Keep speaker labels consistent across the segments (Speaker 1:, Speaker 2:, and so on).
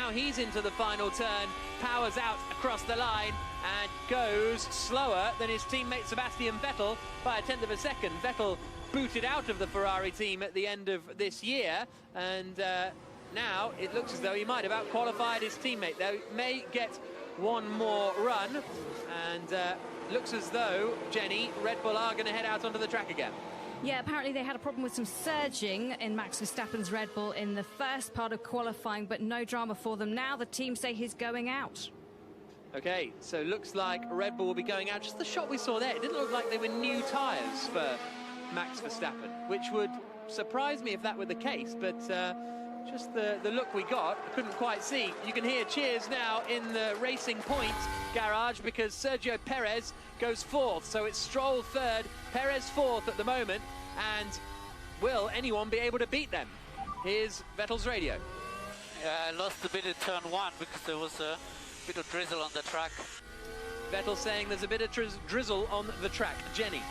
Speaker 1: now he's into the final turn, powers out across the line and goes slower than his teammate Sebastian Vettel by a tenth of a second. Vettel booted out of the Ferrari team at the end of this year, and now it looks as though he might have out-qualified his teammate. They may get one more run, and looks as though, Jenny, Red Bull are going to head out onto the track again.
Speaker 2: Yeah, apparently they had a problem with some surging in Max Verstappen's Red Bull in the first part of qualifying, but no drama for them now. The team say he's going out.
Speaker 1: Okay, so looks like Red Bull will be going out. Just the shot we saw there, it didn't look like they were new tyres for Max Verstappen, which would surprise me if that were the case, but just the look we got, I couldn't quite see. You can hear cheers now in the Racing Point garage because Sergio Perez goes fourth. So it's Stroll third, Perez fourth at the moment. And will anyone be able to beat them? Here's Vettel's radio.
Speaker 3: Yeah, I lost a bit in turn one because there was a bit of drizzle on the track.
Speaker 1: Vettel saying there's a bit of drizzle on the track. Jenny.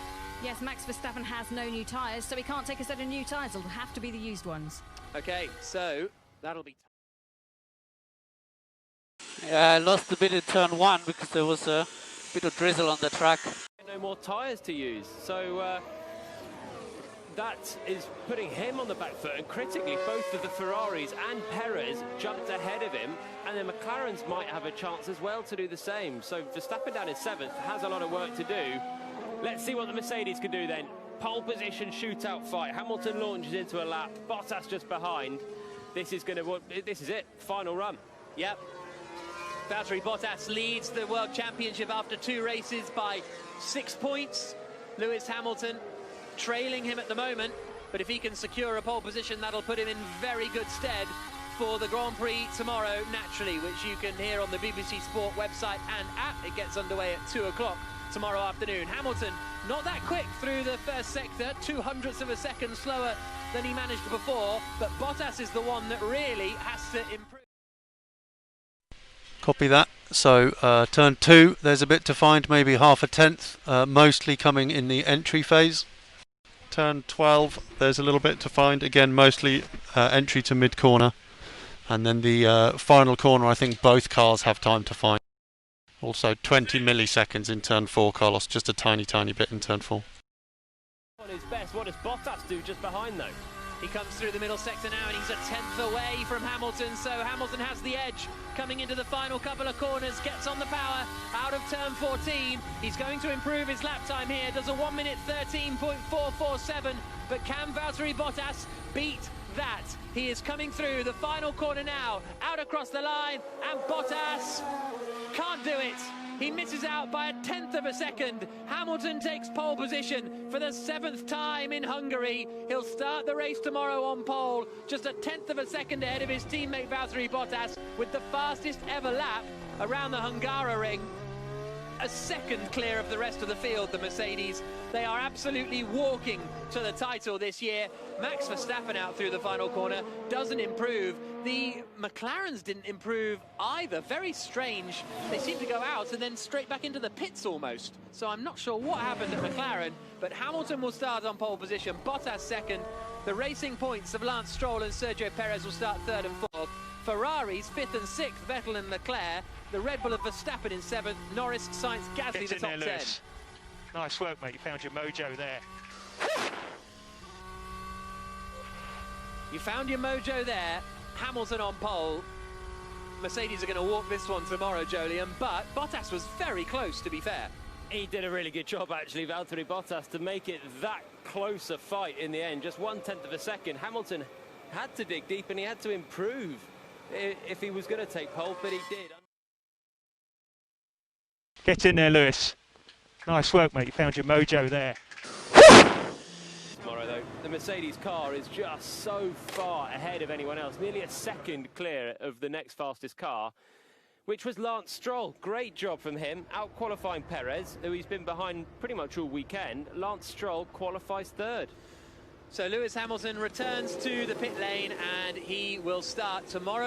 Speaker 2: Yes, Max Verstappen has no new tyres, so he can't take a set of new tyres. It'll have to be the used ones.
Speaker 1: Okay, so that'll be...
Speaker 3: Yeah, I lost a bit in turn one because there was a bit of drizzle on the track.
Speaker 4: No more tyres to use, so that is putting him on the back foot, and critically both of the Ferraris and Perez jumped ahead of him, and then McLaren's might have a chance as well to do the same. So Verstappen down in seventh has a lot of work to do. Let's see what the Mercedes can do then. Pole position shootout fight. Hamilton launches into a lap, Bottas just behind. This is it, final run.
Speaker 1: Yep. Valtteri Bottas leads the World Championship after 2 races by 6 points. Lewis Hamilton trailing him at the moment, but if he can secure a pole position, that'll put him in very good stead for the Grand Prix tomorrow, naturally, which you can hear on the BBC Sport website and app. It gets underway at 2 o'clock tomorrow afternoon. Hamilton not that quick through the first sector, 0.02 of a second slower than he managed before, but Bottas is the one that really has to improve.
Speaker 5: Copy that. So turn 2, there's a bit to find, maybe half a tenth, mostly coming in the entry phase. Turn 12, there's a little bit to find, again mostly entry to mid corner, and then the final corner I think both cars have time to find. Also 20 milliseconds in turn 4, Carlos, just a tiny bit in turn 4.
Speaker 4: On his best, what does Bottas do just behind though?
Speaker 1: He comes through the middle sector now and he's a tenth away from Hamilton, so Hamilton has the edge coming into the final couple of corners, gets on the power out of turn 14. He's going to improve his lap time here, does a 1 minute 13.447, but can Valtteri Bottas beat that? He is coming through the final corner now, out across the line, and Bottas can't do it. He misses out by a tenth of a second. Hamilton takes pole position for the 7th time in Hungary. He'll start the race tomorrow on pole, just a tenth of a second ahead of his teammate Valtteri Bottas, with the fastest ever lap around the Hungaroring. A second clear of the rest of the field, the Mercedes. They are absolutely walking to the title this year. Max Verstappen out through the final corner doesn't improve. The McLarens didn't improve either. Very strange. They seem to go out and then straight back into the pits almost. So I'm not sure what happened at McLaren, but Hamilton will start on pole position, Bottas second. The Racing Points of Lance Stroll and Sergio Perez will start third and fourth. Ferraris 5th and 6th, Vettel and Leclerc. The Red Bull of Verstappen in 7th, Norris, Sainz, Gasly the top 10.
Speaker 6: Lewis. Nice work, mate. You found your mojo there.
Speaker 1: You found your mojo there. Hamilton on pole. Mercedes are going to walk this one tomorrow, Jolyon, but Bottas was very close, to be fair.
Speaker 4: He did a really good job, actually, Valtteri Bottas, to make it that close a fight in the end. Just 1/10 of a second. Hamilton had to dig deep and he had to improve if he was going to take pole, but he did.
Speaker 6: Get in there, Lewis. Nice work, mate. You found your mojo there.
Speaker 4: Tomorrow, though, the Mercedes car is just so far ahead of anyone else. Nearly a second clear of the next fastest car, which was Lance Stroll. Great job from him, out-qualifying Perez, who he's been behind pretty much all weekend. Lance Stroll qualifies third.
Speaker 1: So Lewis Hamilton returns to the pit lane and he will start tomorrow.